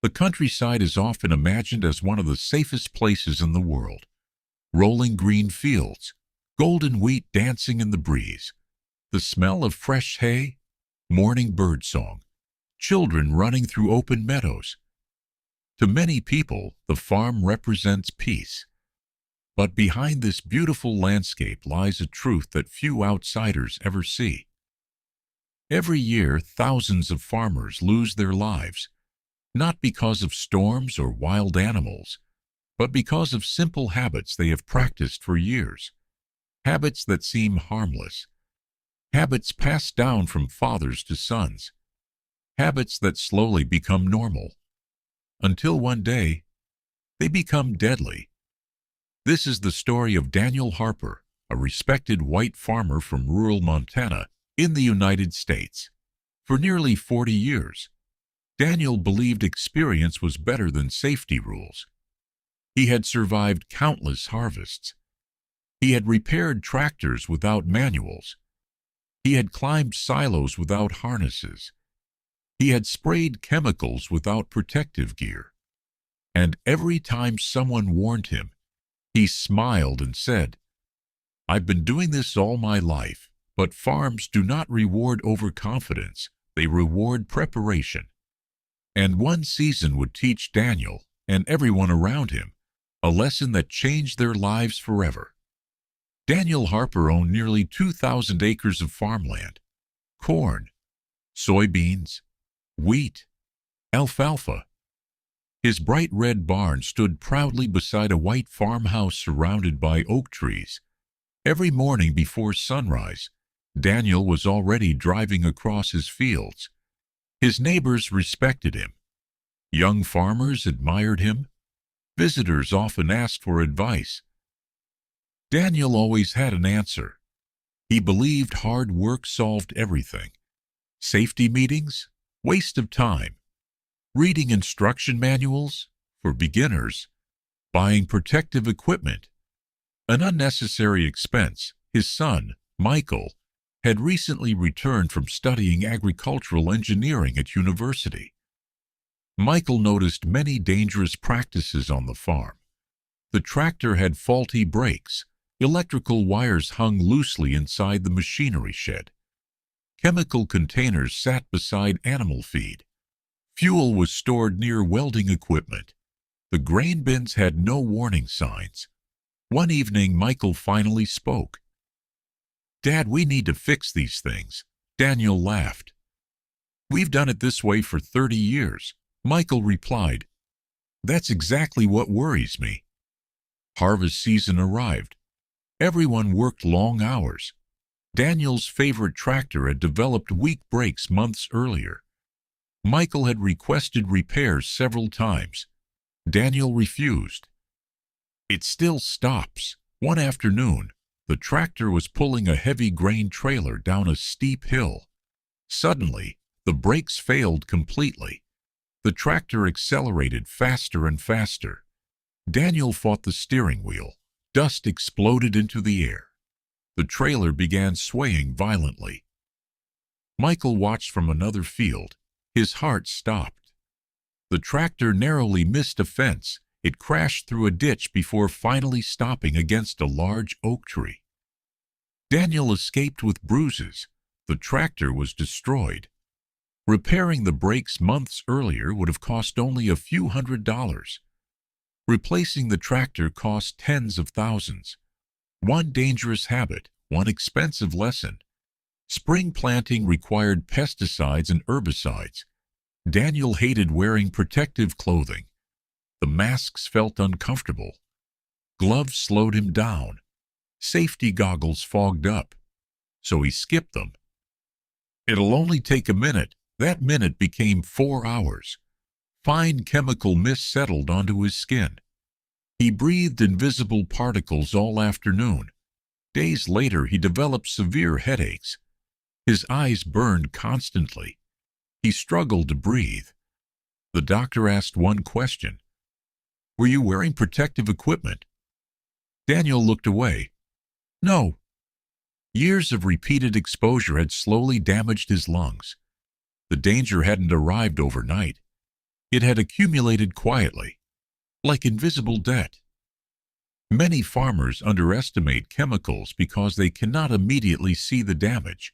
The countryside is often imagined as one of the safest places in the world. Rolling green fields, golden wheat dancing in the breeze, the smell of fresh hay, morning birdsong, children running through open meadows. To many people, the farm represents peace. But behind this beautiful landscape lies a truth that few outsiders ever see. Every year, thousands of farmers lose their lives, not because of storms or wild animals, but because of simple habits they have practiced for years. Habits that seem harmless. Habits passed down from fathers to sons. Habits that slowly become normal. Until one day, they become deadly. This is the story of Daniel Harper, a respected white farmer from rural Montana in the United States. For nearly 40 years, Daniel believed experience was better than safety rules. He had survived countless harvests. He had repaired tractors without manuals. He had climbed silos without harnesses. He had sprayed chemicals without protective gear. And every time someone warned him, he smiled and said, "I've been doing this all my life, but farms do not reward overconfidence, they reward preparation." And one season would teach Daniel and everyone around him a lesson that changed their lives forever. Daniel Harper owned nearly 2,000 acres of farmland, corn, soybeans, wheat, alfalfa. His bright red barn stood proudly beside a white farmhouse surrounded by oak trees. Every morning before sunrise, Daniel was already driving across his fields. His neighbors respected him. Young farmers admired him. Visitors often asked for advice. Daniel always had an answer. He believed hard work solved everything. Safety meetings? Waste of time. Reading instruction manuals? For beginners. Buying protective equipment? An unnecessary expense. His son, Michael, had recently returned from studying agricultural engineering at university. Michael noticed many dangerous practices on the farm. The tractor had faulty brakes. Electrical wires hung loosely inside the machinery shed. Chemical containers sat beside animal feed. Fuel was stored near welding equipment. The grain bins had no warning signs. One evening, Michael finally spoke. "Dad, we need to fix these things." Daniel laughed. "We've done it this way for 30 years. Michael replied. "That's exactly what worries me." Harvest season arrived. Everyone worked long hours. Daniel's favorite tractor had developed weak brakes months earlier. Michael had requested repairs several times. Daniel refused. "It still stops." One afternoon, the tractor was pulling a heavy grain trailer down a steep hill. Suddenly, the brakes failed completely. The tractor accelerated faster and faster. Daniel fought the steering wheel. Dust exploded into the air. The trailer began swaying violently. Michael watched from another field. His heart stopped. The tractor narrowly missed a fence. It crashed through a ditch before finally stopping against a large oak tree. Daniel escaped with bruises. The tractor was destroyed. Repairing the brakes months earlier would have cost only a few $100s. Replacing the tractor cost tens of thousands. One dangerous habit, one expensive lesson. Spring planting required pesticides and herbicides. Daniel hated wearing protective clothing. The masks felt uncomfortable. Gloves slowed him down. Safety goggles fogged up. So he skipped them. "It'll only take a minute." That minute became 4 hours. Fine chemical mist settled onto his skin. He breathed invisible particles all afternoon. Days later, he developed severe headaches. His eyes burned constantly. He struggled to breathe. The doctor asked one question. "Were you wearing protective equipment?" Daniel looked away. "No." Years of repeated exposure had slowly damaged his lungs. The danger hadn't arrived overnight. It had accumulated quietly, like invisible debt. Many farmers underestimate chemicals because they cannot immediately see the damage.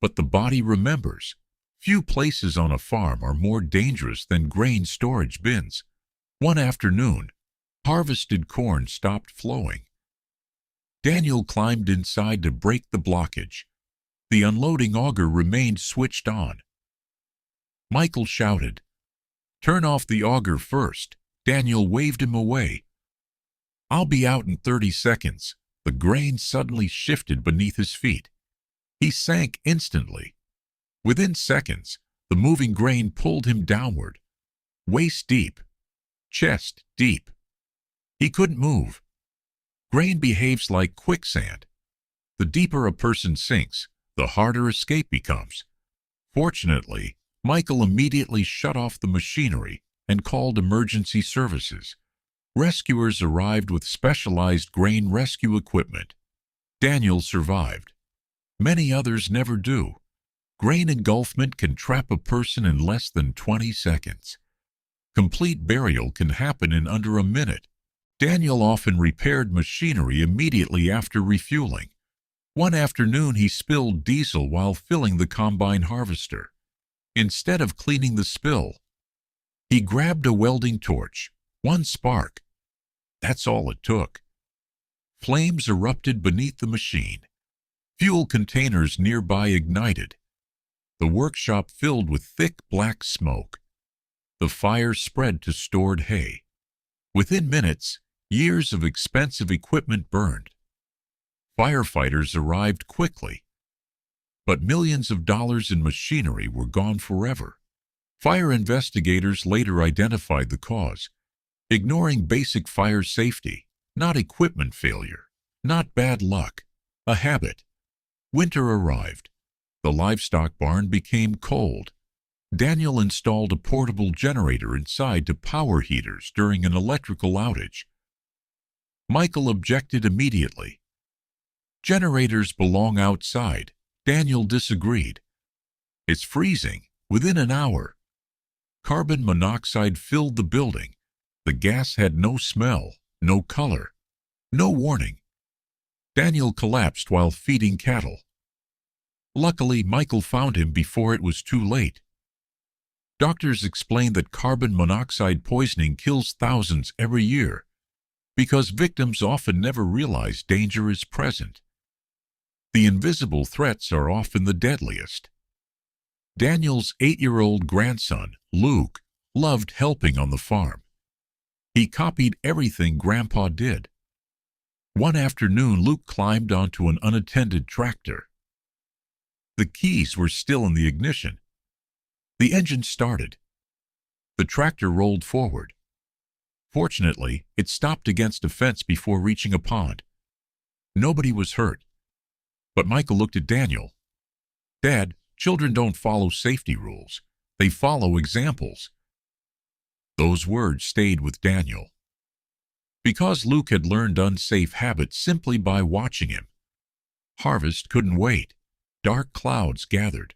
But the body remembers. Few places on a farm are more dangerous than grain storage bins. One afternoon, harvested corn stopped flowing. Daniel climbed inside to break the blockage. The unloading auger remained switched on. Michael shouted, "Turn off the auger first." Daniel waved him away. "I'll be out in 30 seconds. The grain suddenly shifted beneath his feet. He sank instantly. Within seconds, the moving grain pulled him downward, waist deep, chest deep. He couldn't move. Grain behaves like quicksand. The deeper a person sinks, the harder escape becomes. Fortunately, Michael immediately shut off the machinery and called emergency services. Rescuers arrived with specialized grain rescue equipment. Daniel survived. Many others never do. Grain engulfment can trap a person in less than 20 seconds. Complete burial can happen in under a minute. Daniel often repaired machinery immediately after refueling. One afternoon he spilled diesel while filling the combine harvester. Instead of cleaning the spill, he grabbed a welding torch. One spark. That's all it took. Flames erupted beneath the machine. Fuel containers nearby ignited. The workshop filled with thick black smoke. The fire spread to stored hay. Within minutes, years of expensive equipment burned. Firefighters arrived quickly, but millions of dollars in machinery were gone forever. Fire investigators later identified the cause, ignoring basic fire safety, not equipment failure, not bad luck, a habit. Winter arrived. The livestock barn became cold. Daniel installed a portable generator inside to power heaters during an electrical outage. Michael objected immediately. Generators belong outside. Daniel disagreed. It's freezing. Within an hour, carbon monoxide filled the building. The gas had no smell, no color, no warning. Daniel collapsed while feeding cattle. Luckily, Michael found him before it was too late. Doctors explained that carbon monoxide poisoning kills thousands every year because victims often never realize danger is present. The invisible threats are often the deadliest. Daniel's 8-year-old grandson, Luke, loved helping on the farm. He copied everything Grandpa did. One afternoon, Luke climbed onto an unattended tractor. The keys were still in the ignition. The engine started. The tractor rolled forward. Fortunately, it stopped against a fence before reaching a pond. Nobody was hurt. But Michael looked at Daniel. "Dad, children don't follow safety rules. They follow examples." Those words stayed with Daniel. Because Luke had learned unsafe habits simply by watching him. Harvest couldn't wait. Dark clouds gathered.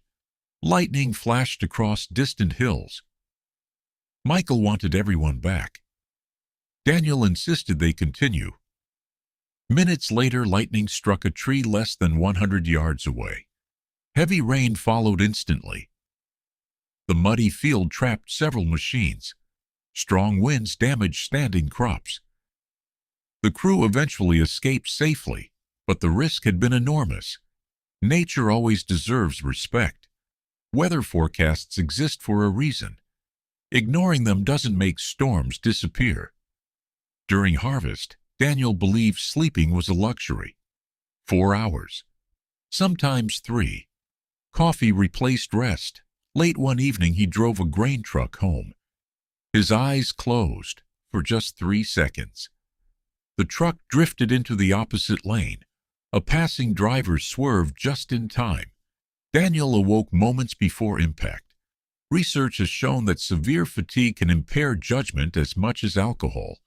Lightning flashed across distant hills. Michael wanted everyone back. Daniel insisted they continue. Minutes later, lightning struck a tree less than 100 yards away. Heavy rain followed instantly. The muddy field trapped several machines. Strong winds damaged standing crops. The crew eventually escaped safely, but the risk had been enormous. Nature always deserves respect. Weather forecasts exist for a reason. Ignoring them doesn't make storms disappear. During harvest, Daniel believed sleeping was a luxury. 4 hours. Sometimes 3. Coffee replaced rest. Late one evening, he drove a grain truck home. His eyes closed for just 3 seconds. The truck drifted into the opposite lane. A passing driver swerved just in time. Daniel awoke moments before impact. Research has shown that severe fatigue can impair judgment as much as alcohol.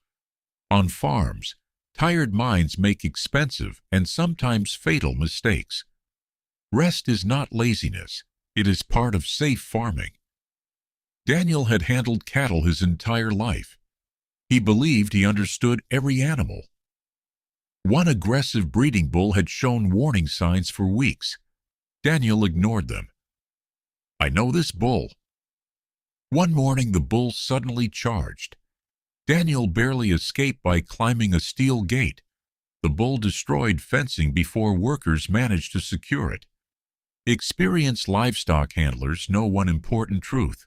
On farms, tired minds make expensive and sometimes fatal mistakes. Rest is not laziness. It is part of safe farming. Daniel had handled cattle his entire life. He believed he understood every animal. One aggressive breeding bull had shown warning signs for weeks. Daniel ignored them. "I know this bull." One morning the bull suddenly charged. Daniel barely escaped by climbing a steel gate. The bull destroyed fencing before workers managed to secure it. Experienced livestock handlers know one important truth.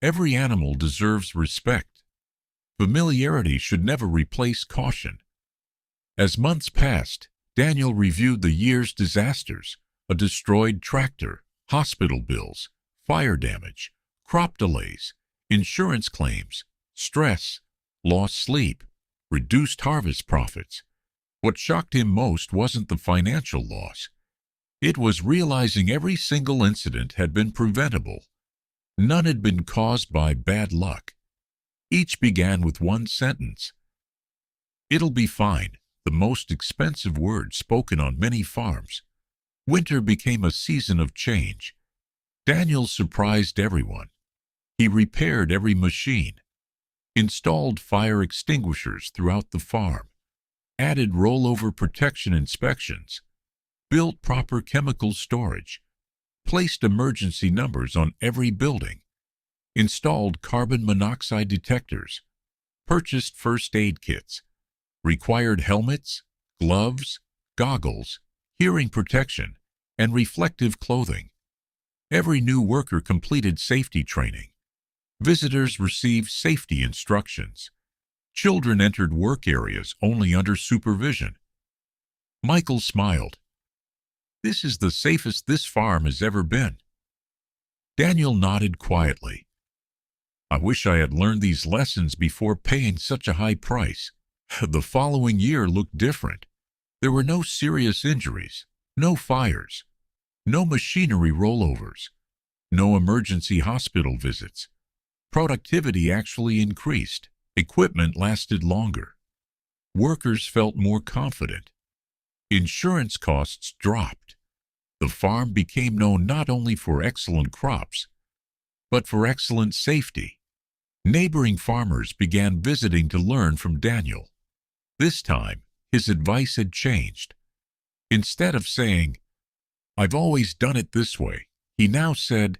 Every animal deserves respect. Familiarity should never replace caution. As months passed, Daniel reviewed the year's disasters: a destroyed tractor, hospital bills, fire damage, crop delays, insurance claims, stress, lost sleep, reduced harvest profits. What shocked him most wasn't the financial loss. It was realizing every single incident had been preventable. None had been caused by bad luck. Each began with one sentence: "It'll be fine," the most expensive word spoken on many farms. Winter became a season of change. Daniel surprised everyone. He repaired every machine, installed fire extinguishers throughout the farm, added rollover protection inspections, built proper chemical storage, placed emergency numbers on every building, installed carbon monoxide detectors, purchased first aid kits, required helmets, gloves, goggles, hearing protection, and reflective clothing. Every new worker completed safety training. Visitors received safety instructions. Children entered work areas only under supervision. Michael smiled. "This is the safest this farm has ever been." Daniel nodded quietly. "I wish I had learned these lessons before paying such a high price." The following year looked different. There were no serious injuries, no fires, no machinery rollovers, no emergency hospital visits. Productivity actually increased. Equipment lasted longer. Workers felt more confident. Insurance costs dropped. The farm became known not only for excellent crops, but for excellent safety. Neighboring farmers began visiting to learn from Daniel. This time, his advice had changed. Instead of saying, "I've always done it this way," he now said,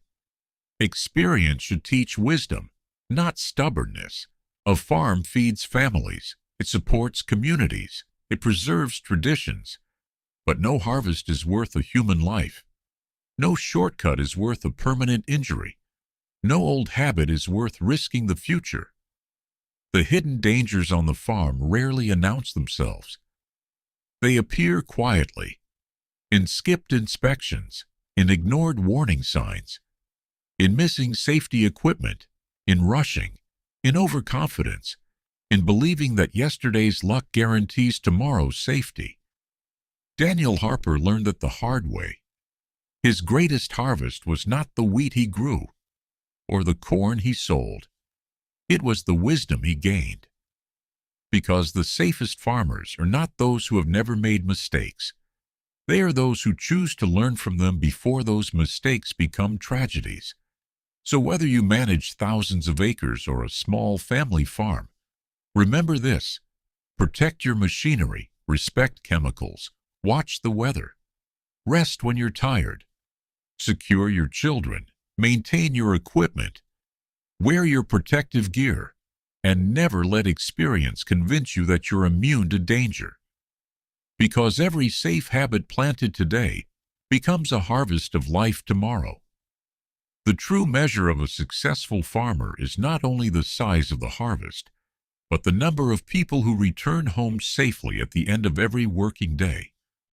"Experience should teach wisdom, not stubbornness. A farm feeds families. It supports communities. It preserves traditions. But no harvest is worth a human life. No shortcut is worth a permanent injury. No old habit is worth risking the future." The hidden dangers on the farm rarely announce themselves. They appear quietly, in skipped inspections, in ignored warning signs, in missing safety equipment, in rushing, in overconfidence, in believing that yesterday's luck guarantees tomorrow's safety. Daniel Harper learned that the hard way. His greatest harvest was not the wheat he grew or the corn he sold. It was the wisdom he gained. Because the safest farmers are not those who have never made mistakes. They are those who choose to learn from them before those mistakes become tragedies. So whether you manage thousands of acres or a small family farm, remember this: protect your machinery, respect chemicals, watch the weather, rest when you're tired, secure your children, maintain your equipment, wear your protective gear, and never let experience convince you that you're immune to danger. Because every safe habit planted today becomes a harvest of life tomorrow. The true measure of a successful farmer is not only the size of the harvest, but the number of people who return home safely at the end of every working day.